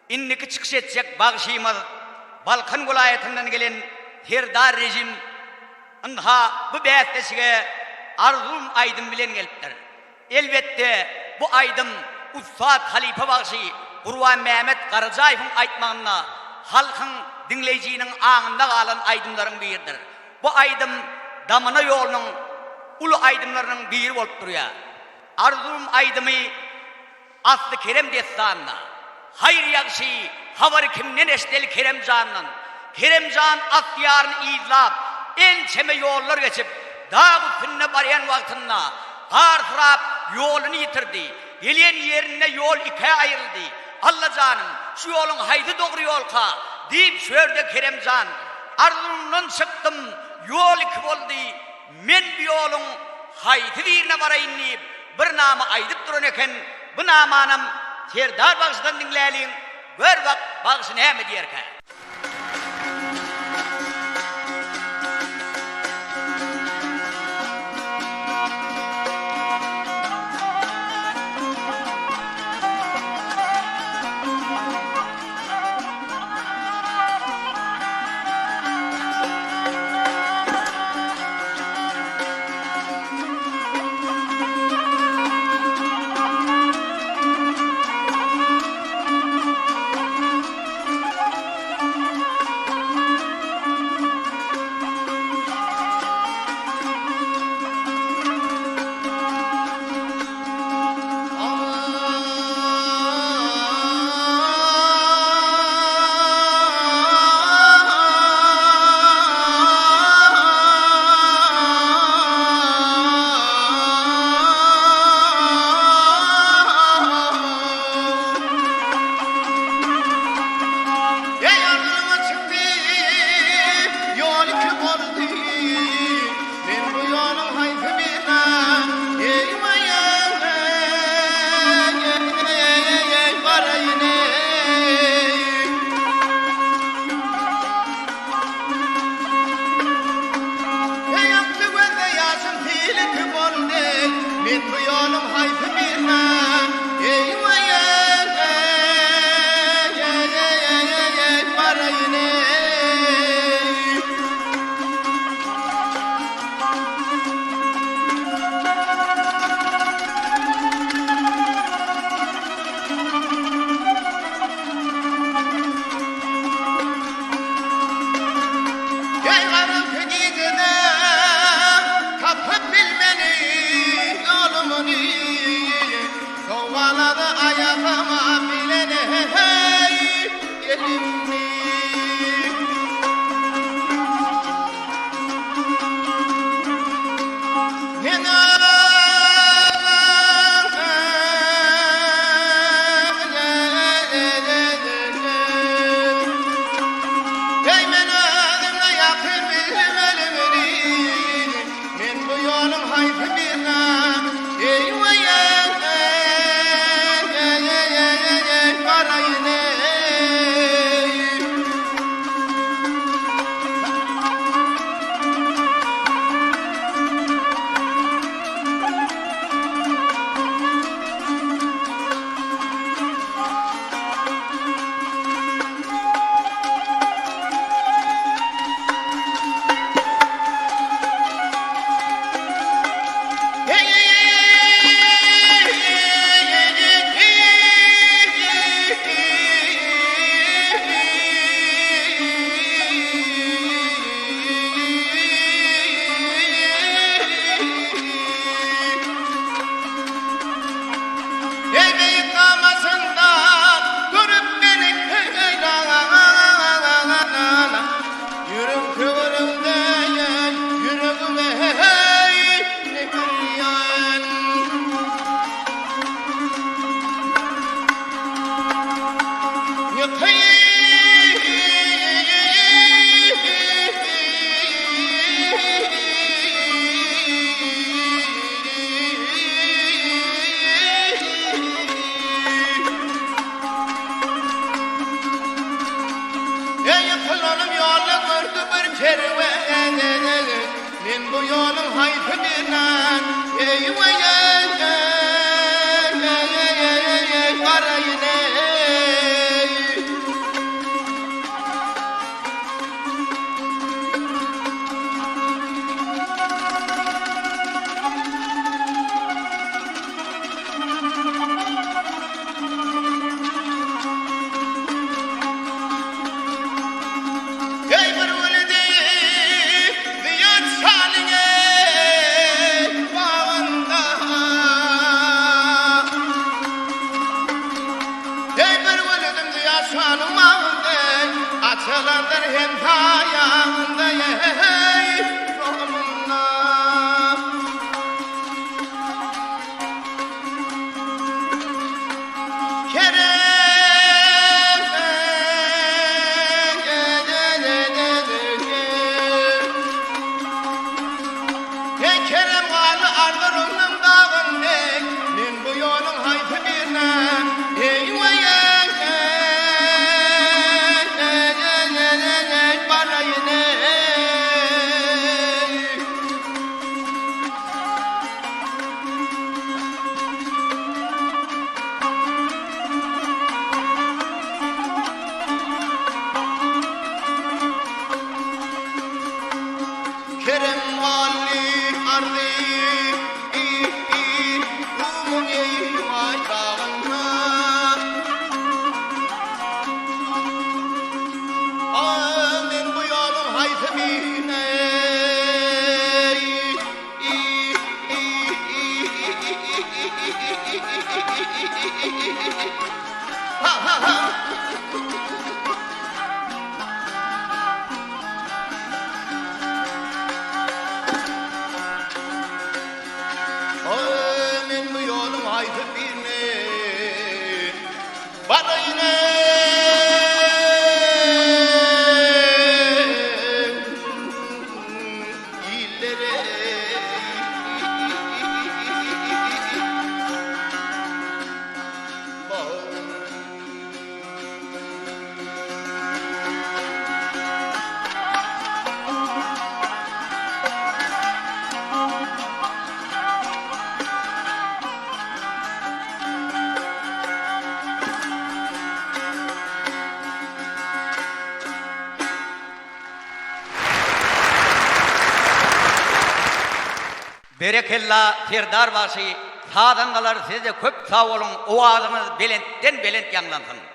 inniki çıkış edecek bağışıyımız Balkan vilayetinden gelen Herdar rejim ınha bu bätleşige Arzum Aydın bilen gelipdir. Elbette bu Aydın Ustad Halife Bağışı Urvan Mehmet Karacaev'in aytmağına halkın dinleyicinin ağında kalan aydınların biridir. Bu aydın damına yolunun ulu aydınlarının biri olup duruyor. Arzum aydımı Aslı Kerem destanına hayır yakşı havarı kimden eşdeli Keremcan'dan Keremcan asyarını izlap en çeme yollar geçip dağ üstüne barayan vaktinde artırap yolunu yitirdi. Gelen yerine yol ikiye ayrıldı. Allah canım şu yolun haydi doğru yol ka deyip söyledi Keremcan. Arzumdan çıktım yol iki oldu. Men bir yolun haydi birine varayın deyip bir namı aydıp durun eken bu namanım Serdar Bağış'tan dinleyelim. Ver bak Bağış'ın hem diyerken. Men bu yolun hayfı bilen arayın Akçalandır hem tayağında ey sonuna. Kerem varlı ardırının dağındek men bu yolun haytı birine eyvayın barayını. Kerem varlı ardı rumun eyvay dağına. Men bu yolun haytı birine ha ha ha. Men bu yolun haydi birine bana yine illere Berekella Firdar başı sağdan kalar size köp sağ olun. O ağzınız belentten belent yanlansın.